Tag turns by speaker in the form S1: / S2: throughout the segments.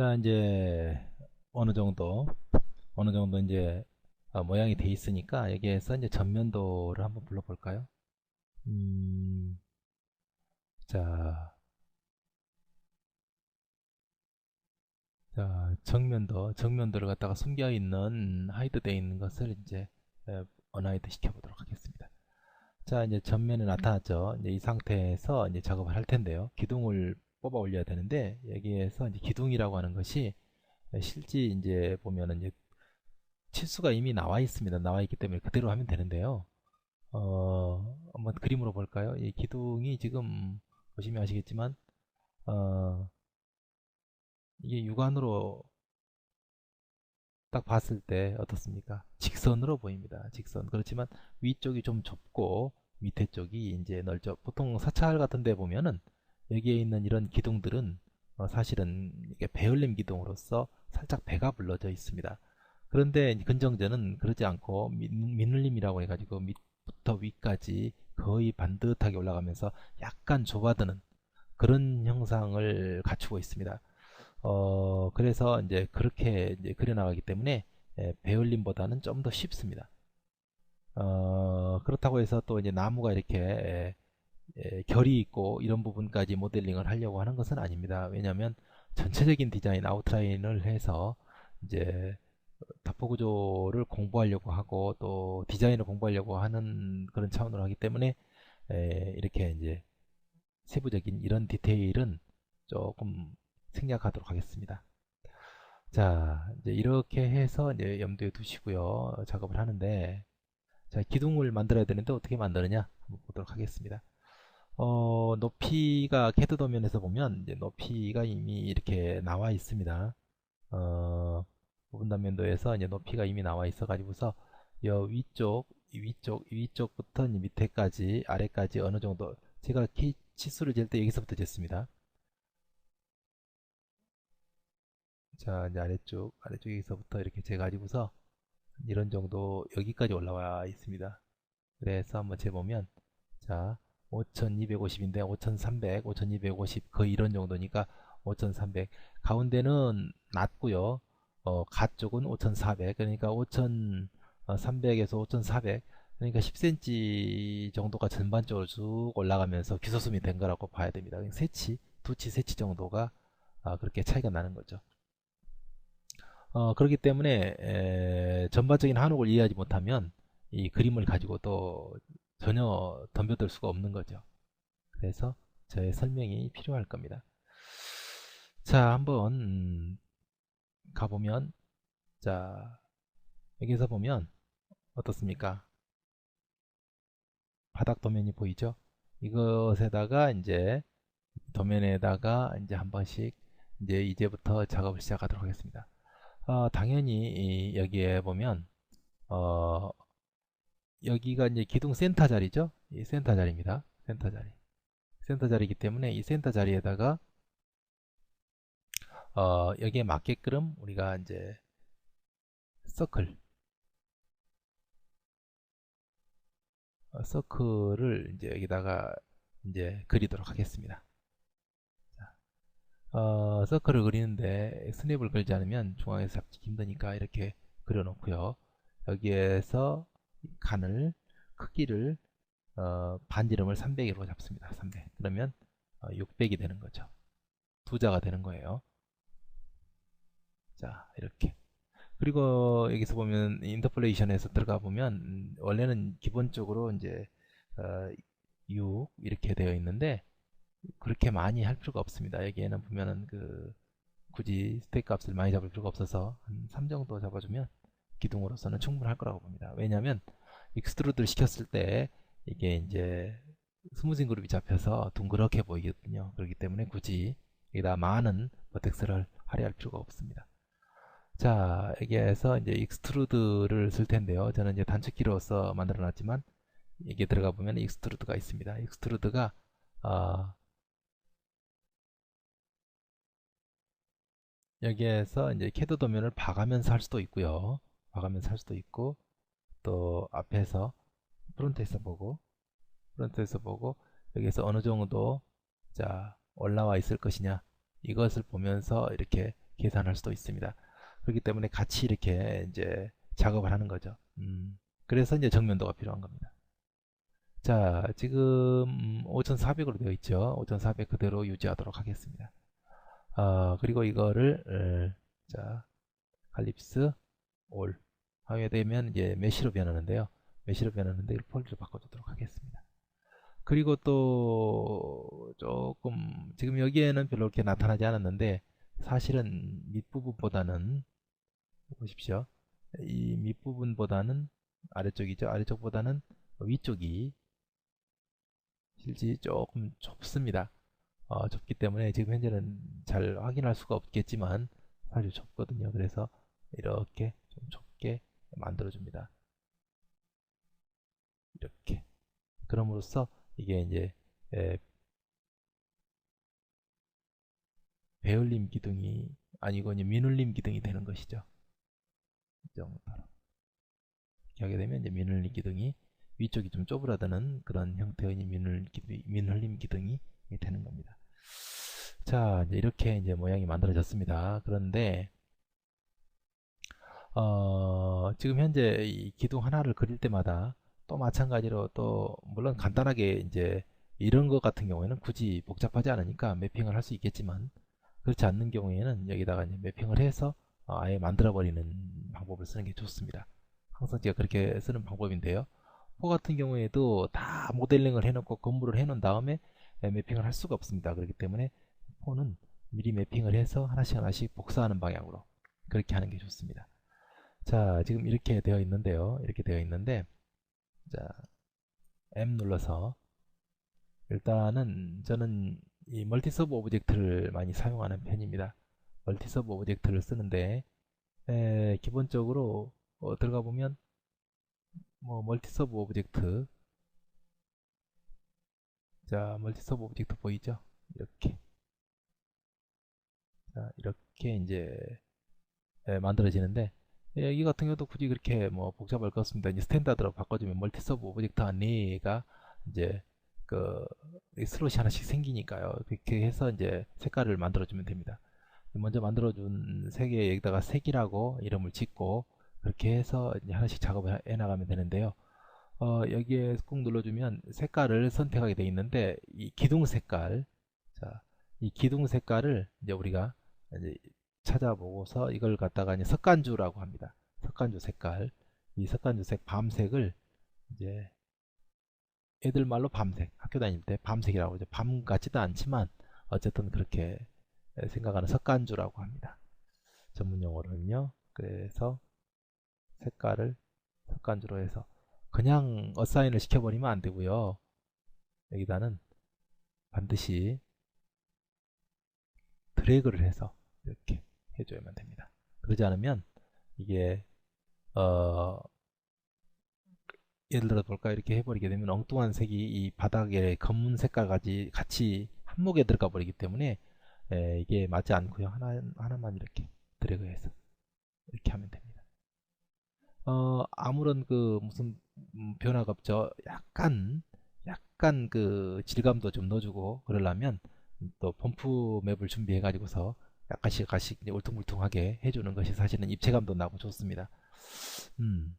S1: 자, 이제 어느 정도 이제 모양이 돼 있으니까 여기에서 이제 전면도를 한번 불러볼까요? 음, 자, 정면도를 갖다가 숨겨 있는 하이드 돼 있는 것을 이제 언하이드 시켜보도록 하겠습니다. 자, 이제 전면에 나타났죠. 이제 이 상태에서 이제 작업을 할 텐데요. 기둥을 뽑아 올려야 되는데 여기에서 이제 기둥이라고 하는 것이 실제 이제 보면은 이제 치수가 이미 나와 있습니다. 나와 있기 때문에 그대로 하면 되는데요. 한번 그림으로 볼까요? 이 기둥이 지금 보시면 아시겠지만 어, 이게 육안으로 딱 봤을 때 어떻습니까? 직선으로 보입니다. 직선. 그렇지만 위쪽이 좀 좁고 밑에 쪽이 이제 넓죠. 보통 사찰 같은 데 보면은 여기에 있는 이런 기둥들은 사실은 이게 배열림 기둥으로서 살짝 배가 불러져 있습니다. 그런데 근정전은 그러지 않고 민울림이라고 해가지고 밑부터 위까지 거의 반듯하게 올라가면서 약간 좁아드는 그런 형상을 갖추고 있습니다. 그래서 이제 그렇게 이제 그려나가기 때문에 배울림보다는 좀 더 쉽습니다. 그렇다고 해서 또 이제 나무가 이렇게 결이 있고 이런 부분까지 모델링을 하려고 하는 것은 아닙니다. 왜냐하면 전체적인 디자인 아웃라인을 해서 이제 답보 구조를 공부하려고 하고 또 디자인을 공부하려고 하는 그런 차원으로 하기 때문에 이렇게 이제 세부적인 이런 디테일은 조금 생략하도록 하겠습니다. 자, 이제 이렇게 해서 이제 염두에 두시고요. 작업을 하는데, 자, 기둥을 만들어야 되는데 어떻게 만드느냐 한번 보도록 하겠습니다. 높이가 캐드 도면에서 보면 이제 높이가 이미 이렇게 나와 있습니다. 부분 단면도에서 이제 높이가 이미 나와 있어 가지고서 여 위쪽부터 이제 밑에까지 아래까지 어느 정도 제가 치수를 잴 때 여기서부터 쟀습니다. 자, 이제 아래쪽에서부터 이렇게 재가지고서 이런 정도 여기까지 올라와 있습니다. 그래서 한번 재보면, 자, 5250인데 5300, 5250 거의 이런 정도니까 5300. 가운데는 낮고요. 가쪽은 5400. 그러니까 5300에서 5400. 그러니까 10cm 정도가 전반적으로 쭉 올라가면서 기소수이 된 거라고 봐야 됩니다. 두치, 세치 정도가 그렇게 차이가 나는 거죠. 그렇기 때문에 전반적인 한옥을 이해하지 못하면 이 그림을 가지고 또 전혀 덤벼들 수가 없는 거죠. 그래서 저의 설명이 필요할 겁니다. 자, 한번 가보면, 자, 여기서 보면 어떻습니까? 바닥 도면이 보이죠? 이것에다가 이제 도면에다가 이제 한 번씩 이제부터 작업을 시작하도록 하겠습니다. 당연히 여기에 보면 어, 여기가 이제 기둥 센터 자리죠. 이 센터 자리입니다. 센터 자리. 센터 자리이기 때문에 이 센터 자리에다가 여기에 맞게끔 우리가 이제 서클, 서클을 이제 여기다가 이제 그리도록 하겠습니다. 서클을 그리는데 스냅을 걸지 않으면 중앙에서 잡기 힘드니까 이렇게 그려놓고요. 여기에서 간을 크기를 반지름을 300으로 잡습니다. 300. 그러면 600이 되는 거죠. 두 자가 되는 거예요. 자, 이렇게. 그리고 여기서 보면 인터폴레이션에서 들어가 보면 원래는 기본적으로 이제 어, 6 이렇게 되어 있는데 그렇게 많이 할 필요가 없습니다. 여기에는 보면은 굳이 스택 값을 많이 잡을 필요가 없어서 한 3 정도 잡아주면 기둥으로서는 충분할 거라고 봅니다. 왜냐하면 익스트루드를 시켰을 때 이게 이제 스무징 그룹이 잡혀서 둥그렇게 보이거든요. 그렇기 때문에 굳이 여기다 많은 버텍스를 할애할 필요가 없습니다. 자, 여기에서 이제 익스트루드를 쓸 텐데요. 저는 이제 단축키로서 만들어 놨지만 이게 들어가 보면 익스트루드가 있습니다. 익스트루드가 여기에서 이제 캐드 도면을 봐가면서 할 수도 있고요. 봐가면서 할 수도 있고 또 앞에서 프론트에서 보고 여기서 어느 정도 자 올라와 있을 것이냐 이것을 보면서 이렇게 계산할 수도 있습니다. 그렇기 때문에 같이 이렇게 이제 작업을 하는 거죠. 그래서 이제 정면도가 필요한 겁니다. 자, 지금 5400으로 되어 있죠. 5400 그대로 유지하도록 하겠습니다. 그리고 이거를 자, 칼립스 올 하게 되면 이제 메시로 변하는데요. 메시로 변하는데 이걸 폴드로 바꿔주도록 하겠습니다. 그리고 또 조금 지금 여기에는 별로 이렇게 나타나지 않았는데 사실은 밑부분보다는 보십시오. 이 밑부분보다는 아래쪽이죠. 아래쪽보다는 위쪽이 실제 조금 좁습니다. 좁기 때문에 지금 현재는 잘 확인할 수가 없겠지만 사실 좁거든요. 그래서 이렇게 좀 좁게 만들어 줍니다. 이렇게 그럼으로써 이게 이제 배울림 기둥이 아니고 이제 미눌림 기둥이 되는 것이죠. 이 정도로 이렇게 하게 되면 이제 미눌림 기둥이 위쪽이 좀 쪼그라드는 그런 형태의 미눌림 기둥이 되는 겁니다. 자, 이제 이렇게 이제 모양이 만들어졌습니다. 그런데 지금 현재 이 기둥 하나를 그릴 때마다 또 마찬가지로 또 물론 간단하게 이제 이런 것 같은 경우에는 굳이 복잡하지 않으니까 매핑을 할 수 있겠지만 그렇지 않는 경우에는 여기다가 이제 매핑을 해서 아예 만들어 버리는 방법을 쓰는 게 좋습니다. 항상 제가 그렇게 쓰는 방법인데요. 포 같은 경우에도 다 모델링을 해놓고 건물을 해놓은 다음에 매핑을 할 수가 없습니다. 그렇기 때문에 포는 미리 매핑을 해서 하나씩 하나씩 복사하는 방향으로 그렇게 하는 게 좋습니다. 자, 지금 이렇게 되어 있는데요. 이렇게 되어 있는데, 자, M 눌러서 일단은 저는 이 멀티서브 오브젝트를 많이 사용하는 편입니다. 멀티서브 오브젝트를 쓰는데 기본적으로 들어가 보면 뭐 멀티서브 오브젝트, 자, 멀티서브 오브젝트 보이죠? 이렇게, 자, 이렇게 이제 만들어지는데 이 같은 경우도 굳이 그렇게 뭐 복잡할 것 없습니다. 이제 스탠다드로 바꿔주면 멀티서브 오브젝트 안에가 이제 그 슬롯이 하나씩 생기니까요. 그렇게 해서 이제 색깔을 만들어주면 됩니다. 먼저 만들어준 색에 여기다가 색이라고 이름을 짓고 그렇게 해서 이제 하나씩 작업을 해 나가면 되는데요. 여기에 꾹 눌러주면 색깔을 선택하게 되어 있는데 이 기둥 색깔, 자, 이 기둥 색깔을 이제 우리가 이제 찾아보고서 이걸 갖다가 이제 석간주라고 합니다. 석간주 색깔, 이 석간주 색 밤색을 이제 애들 말로 밤색, 학교 다닐 때 밤색이라고 하죠. 밤 같지도 않지만 어쨌든 그렇게 생각하는 석간주라고 합니다. 전문 용어로는요. 그래서 색깔을 석간주로 해서 그냥 어사인을 시켜버리면 안 되고요. 여기다는 반드시 드래그를 해서 이렇게 해줘야만 됩니다. 그러지 않으면 이게 예를 들어 볼까 이렇게 해버리게 되면 엉뚱한 색이 이 바닥에 검은 색깔까지 같이 한목에 들어가 버리기 때문에 이게 맞지 않고요. 하나만 이렇게 드래그해서 이렇게 하면 됩니다. 아무런 그 무슨 변화가 없죠. 약간 그 질감도 좀 넣어주고 그러려면 또 펌프 맵을 준비해 가지고서 약간씩 이제 울퉁불퉁하게 해주는 것이 사실은 입체감도 나고 좋습니다. 음,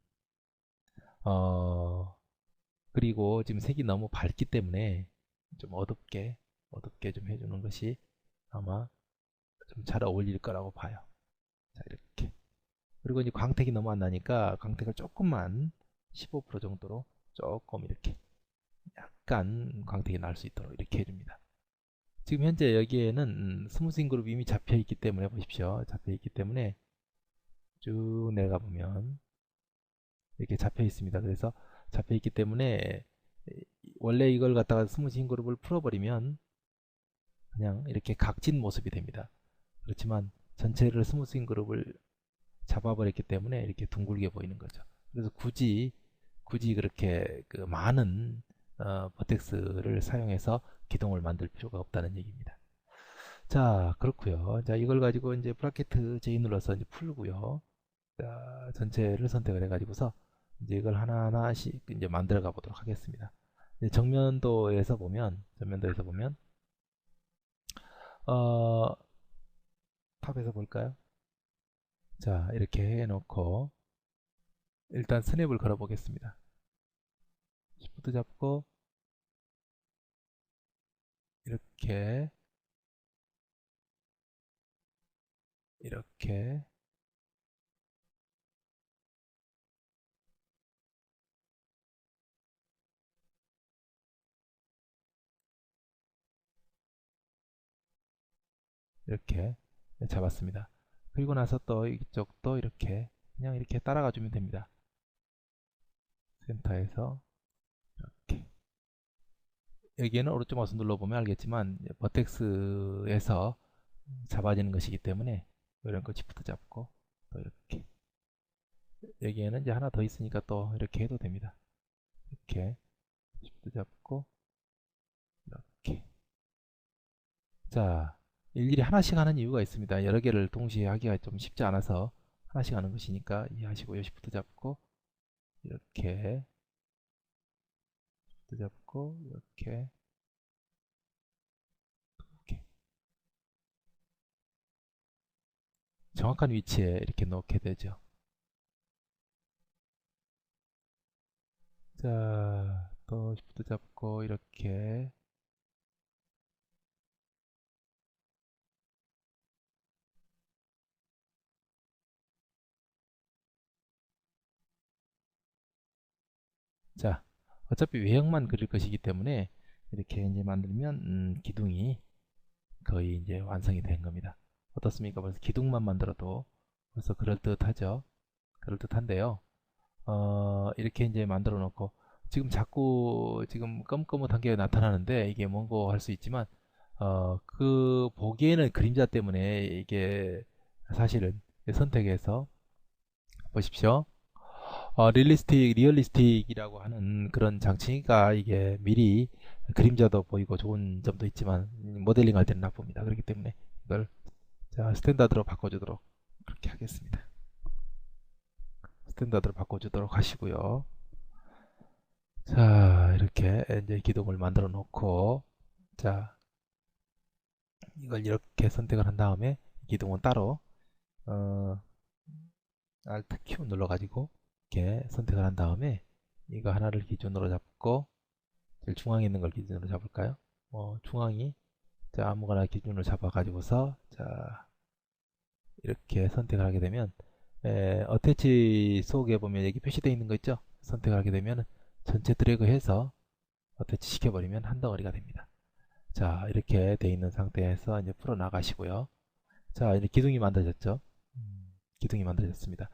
S1: 어, 그리고 지금 색이 너무 밝기 때문에 좀 어둡게 좀 해주는 것이 아마 좀 잘 어울릴 거라고 봐요. 자, 이렇게. 그리고 이제 광택이 너무 안 나니까 광택을 조금만 15% 정도로 조금 이렇게 약간 광택이 날 수 있도록 이렇게 해줍니다. 지금 현재 여기에는 스무싱 그룹이 이미 잡혀 있기 때문에 보십시오. 잡혀 있기 때문에 쭉 내려가 보면 이렇게 잡혀 있습니다. 그래서 잡혀 있기 때문에 원래 이걸 갖다가 스무싱 그룹을 풀어버리면 그냥 이렇게 각진 모습이 됩니다. 그렇지만 전체를 스무싱 그룹을 잡아버렸기 때문에 이렇게 둥글게 보이는 거죠. 그래서 굳이 그렇게 그 많은 버텍스를 사용해서 기둥을 만들 필요가 없다는 얘기입니다. 자, 그렇고요. 자, 이걸 가지고 이제 브라켓 J 눌러서 이제 풀고요. 자, 전체를 선택을 해가지고서 이제 이걸 하나하나씩 이제 만들어 가 보도록 하겠습니다. 정면도에서 보면 탑 탑에서 볼까요? 자, 이렇게 해놓고 일단 스냅을 걸어 보겠습니다. Shift 잡고 이렇게 이렇게 이렇게 잡았습니다. 그리고 나서 또 이쪽도 이렇게 그냥 이렇게 따라가 주면 됩니다. 센터에서 이렇게 여기에는 오른쪽 마우스 눌러보면 알겠지만 버텍스에서 잡아지는 것이기 때문에 이런 거 Shift 잡고 또 이렇게 여기에는 이제 하나 더 있으니까 또 이렇게 해도 됩니다. 이렇게 Shift 잡고 이렇게 자 일일이 하나씩 하는 이유가 있습니다. 여러 개를 동시에 하기가 좀 쉽지 않아서 하나씩 하는 것이니까 이해하시고요. Shift 잡고 이렇게 Shift 잡고 이렇게 정확한 위치에 이렇게 놓게 되죠. 자, 또 Shift 잡고 이렇게 자, 어차피 외형만 그릴 것이기 때문에 이렇게 이제 만들면 기둥이 거의 이제 완성이 된 겁니다. 어떻습니까? 벌써 기둥만 만들어도 벌써 그럴듯하죠. 그럴듯한데요. 이렇게 이제 만들어 놓고 지금 자꾸 지금 검검한 게 나타나는데 이게 뭔고 할 수 있지만 그 보기에는 그림자 때문에 이게 사실은 선택해서 보십시오. 리얼리스틱이라고 하는 그런 장치가 이게 미리 그림자도 보이고 좋은 점도 있지만 모델링 할 때는 나쁩니다. 그렇기 때문에 이걸 자, 스탠다드로 바꿔주도록 그렇게 하겠습니다. 스탠다드로 바꿔주도록 하시고요. 자, 이렇게 이제 기둥을 만들어 놓고 자, 이걸 이렇게 선택을 한 다음에 기둥은 따로 어, Alt Q 눌러가지고 이렇게 선택을 한 다음에 이거 하나를 기준으로 잡고 제일 중앙에 있는 걸 기준으로 잡을까요? 중앙이 자 아무거나 기준으로 잡아가지고서 자 이렇게 선택을 하게 되면 어태치 속에 보면 여기 표시되어 있는 거 있죠? 선택을 하게 되면 전체 드래그해서 어태치 시켜버리면 한 덩어리가 됩니다. 자 이렇게 되어 있는 상태에서 이제 풀어 나가시고요. 자 이제 기둥이 만들어졌죠? 기둥이 만들어졌습니다.